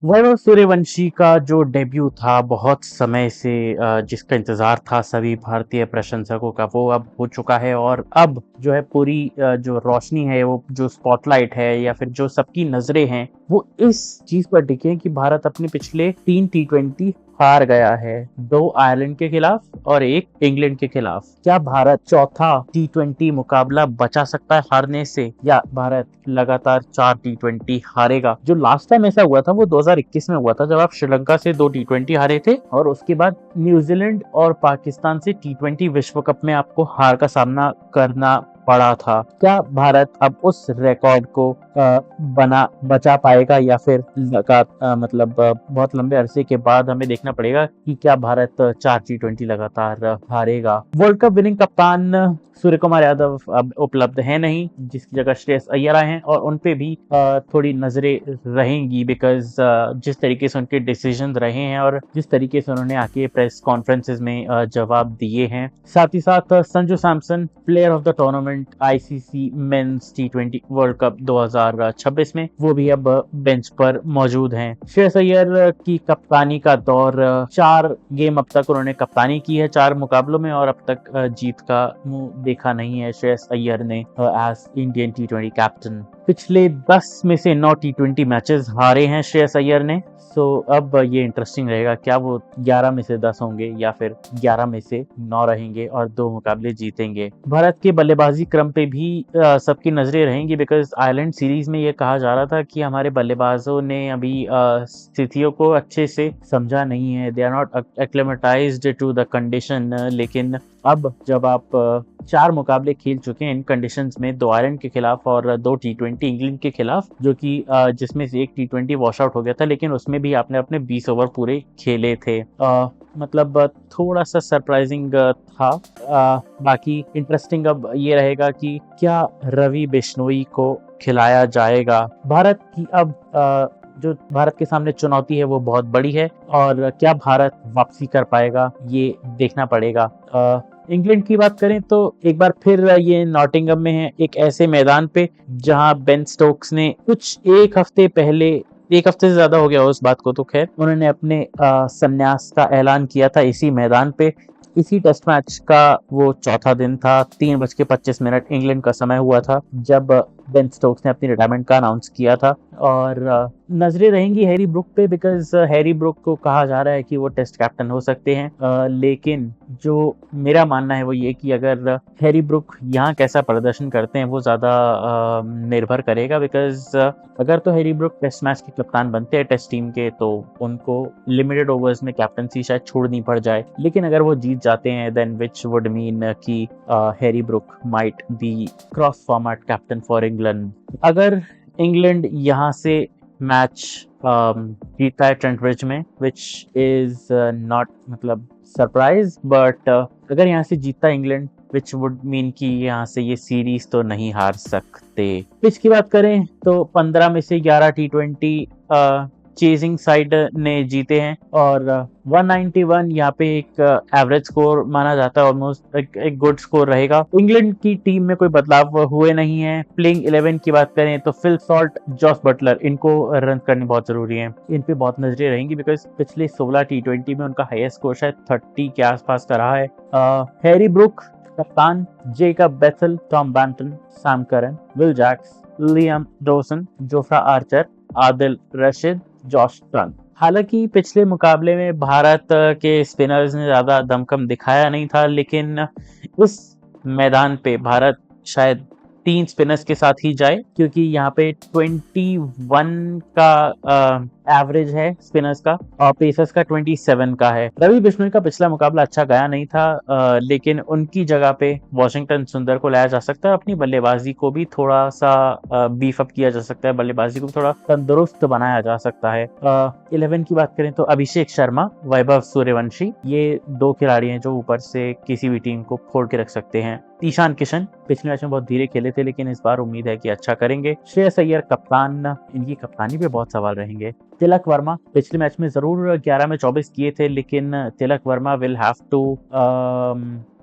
वैभव सूर्यवंशी का जो डेब्यू था बहुत समय से जिसका इंतजार था सभी भारतीय प्रशंसकों का, वो अब हो चुका है। और अब जो है पूरी जो रोशनी है, वो जो स्पॉटलाइट है या फिर जो सबकी नजरें हैं, वो इस चीज पर टिके हैं कि भारत अपने पिछले 3 T20 हार गया है। 2 आयरलैंड के खिलाफ और 1 इंग्लैंड के खिलाफ। क्या भारत चौथा T20 मुकाबला बचा सकता है हारने से, या भारत लगातार 4 T20 हारेगा? जो लास्ट टाइम ऐसा हुआ था वो 2021 में हुआ था, जब आप श्रीलंका से 2 T20 हारे थे और उसके बाद न्यूजीलैंड और पाकिस्तान से T20 विश्व कप में आपको हार का सामना करना पड़ा था। क्या भारत अब उस रिकॉर्ड को बचा पाएगा, या फिर मतलब बहुत लंबे अरसे के बाद हमें देखना पड़ेगा कि क्या भारत 4 T20 लगातार हारेगा? वर्ल्ड कप विनिंग कप्तान सूर्य कुमार यादव अब उपलब्ध है नहीं, जिसकी जगह श्रेयस अय्यर आए हैं, और उनपे भी थोड़ी नजरें रहेंगी, बिकॉज जिस तरीके से उनके डिसीजन रहे हैं और जिस तरीके से उन्होंने आके प्रेस कॉन्फ्रेंसेस में जवाब दिए हैं। साथ ही साथ Sanju Samson player of the tournament ICC men's T20 world cup 2026 में, वो भी अब बेंच पर मौजूद हैं। श्रेयस अय्यर की कप्तानी का दौर 4 गेम अब तक उन्होंने कप्तानी की है, 4 मुकाबलों में, और अब तक जीत का मुंह देखा नहीं है श्रेयस अय्यर ने एज इंडियन T20 कैप्टन। पिछले 10 में से 9 T20 मैचेस हारे हैं श्रेयस अय्यर ने। सो अब ये इंटरेस्टिंग रहेगा, क्या वो 11 में से 10 होंगे या फिर 11 में से 9 रहेंगे और 2 मुकाबले जीतेंगे। भारत के बल्लेबाजी क्रम पे भी सबकी नजरें रहेंगी, बिकॉज आयरलैंड सीरीज में ये कहा जा रहा था कि हमारे बल्लेबाजों ने अभी स्थितियों को अच्छे से समझा नहीं है, they are not acclimatised to the condition. लेकिन अब जब आप 4 मुकाबले खेल चुके हैं इन कंडीशंस में, 2 आयरलैंड के खिलाफ और 2 T20 इंग्लैंड के खिलाफ, जो कि जिसमें से 1 T20 वॉश आउट हो गया था, लेकिन उसमें भी आपने अपने 20 ओवर पूरे खेले थे। मतलब थोड़ा सा सरप्राइजिंग था। बाकी इंटरेस्टिंग अब ये रहेगा कि क्या रवि बिश्नोई को खिलाया जाएगा। भारत की अब जो भारत के सामने चुनौती है वो बहुत बड़ी है, और क्या भारत वापसी कर पाएगा ये देखना पड़ेगा। इंग्लैंड की बात करें तो एक बार फिर ये नॉटिंघम में है, एक ऐसे मैदान पे जहां बेन स्टोक्स ने कुछ एक हफ्ते से ज्यादा हो गया उस बात को, तो खैर उन्होंने अपने संन्यास का ऐलान किया था इसी मैदान पे। इसी टेस्ट मैच का वो चौथा दिन था। 3:25 इंग्लैंड का समय हुआ था जब बेन स्टोक्स ने अपनी रिटायरमेंट का अनाउंस किया था। और नजरें रहेंगी हैरी ब्रुक पे, बिकॉज हैरी ब्रुक को कहा जा रहा है कि वो टेस्ट कैप्टन हो सकते हैं। लेकिन जो मेरा मानना है वो ये कि अगर हैरी ब्रुक यहाँ कैसा प्रदर्शन करते हैं वो ज्यादा निर्भर करेगा, बिकॉज अगर तो हैरी ब्रुक टेस्ट मैच के कप्तान बनते हैं टेस्ट टीम के, तो उनको लिमिटेड ओवर्स में कैप्टनसी शायद छोड़नी पड़ जाए। लेकिन अगर वो जीत जाते हैं, देन विच वुड मीन कि Harry Brook might be cross format captain for England. अगर इंग्लैंड यहाँ से मैच जीतता है ट्रेंट ब्रिज में, विच इज नॉट मतलब सरप्राइज, बट अगर यहाँ से जीतता है इंग्लैंड, विच वुड मीन कि यहाँ से ये सीरीज तो नहीं हार सकते। पिच की बात करें तो 15 में से 11 T20 चेजिंग साइड ने जीते हैं, और 191 यहाँ पे एक एवरेज स्कोर माना जाता है, ऑलमोस्ट एक गुड स्कोर रहेगा। इंग्लैंड की टीम में कोई बदलाव हुए नहीं है। प्लेइंग 11 की बात करें तो फिल सॉल्ट, जॉस बटलर, इनको रन करने बहुत जरूरी है। इन पे बहुत नजरें रहेंगी, बिकॉज पिछले 16 T20 में उनका हाईएस्ट स्कोर शायद 30 के आसपास का रहा है। हैरी ब्रुक कप्तान, Jacob Bethell, Tom Banton, Sam Curran, Will Jacks, Liam Dawson, Jofra Archer, Adil Rashid, Josh Tongue. हालांकि पिछले मुकाबले में भारत के स्पिनर्स ने ज्यादा दमखम दिखाया नहीं था, लेकिन इस मैदान पे भारत शायद 3 स्पिनर्स के साथ ही जाए, क्योंकि यहाँ पे 21 का एवरेज है स्पिनर्स का और पेसर्स का 27 का है। रवि बिश्नोई का पिछला मुकाबला अच्छा गया नहीं था, लेकिन उनकी जगह पे वॉशिंगटन सुंदर को लाया जा सकता है। अपनी बल्लेबाजी को भी थोड़ा सा बीफ अप किया जा सकता है, बल्लेबाजी को थोड़ा तंदुरुस्त बनाया जा सकता है। 11 की बात करें तो अभिषेक शर्मा, वैभव सूर्यवंशी, ये 2 खिलाड़ी हैं जो ऊपर से किसी भी टीम को फोड़ के रख सकते हैं। ईशान किशन पिछले मैच में बहुत धीरे खेले थे, लेकिन इस बार उम्मीद है कि अच्छा करेंगे। श्रेयस अय्यर कप्तान, इनकी कप्तानी पे बहुत सवाल रहेंगे। तिलक वर्मा पिछले मैच में जरूर 11 में 24 किए थे, लेकिन Tilak Varma will have to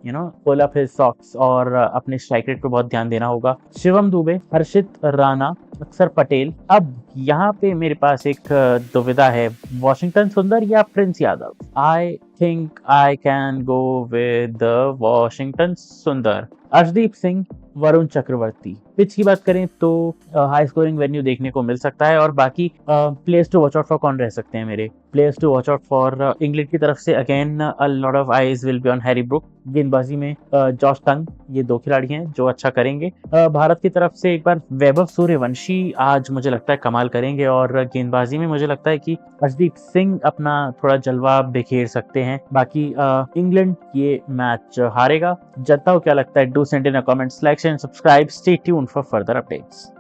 pull up his socks और अपने स्ट्राइक रेट पे बहुत ध्यान देना होगा। शिवम दुबे, हर्षित राणा, अक्षर पटेल। अब यहाँ पे मेरे पास एक दुविधा है, वॉशिंगटन सुंदर या Prince Yadav. I think I can go with Washington सुंदर। अर्शदीप सिंह, वरुण चक्रवर्ती। पिच की बात करें तो हाई स्कोरिंग वेन्यू देखने को मिल सकता है। और बाकी players to watch out for कौन रह सकते हैं मेरे players to watch out for England की तरफ से? Again a lot of eyes will be on Harry Brook. गेंदबाजी में जॉश टंग, ये दो खिलाड़ी हैं जो अच्छा करेंगे। भारत की तरफ से एक बार वैभव सूर्यवंशी आज मुझे लगता है कमाल करेंगे। और गेंदबाजी में मुझे लगता है कि अर्शदीप सिंह अपना थोड़ा जलवा बिखेर सकते हैं। बाकी इंग्लैंड ये मैच हारेगा। जनता को क्या लगता है? Do send in a comments, like and subscribe, stay tuned for further updates.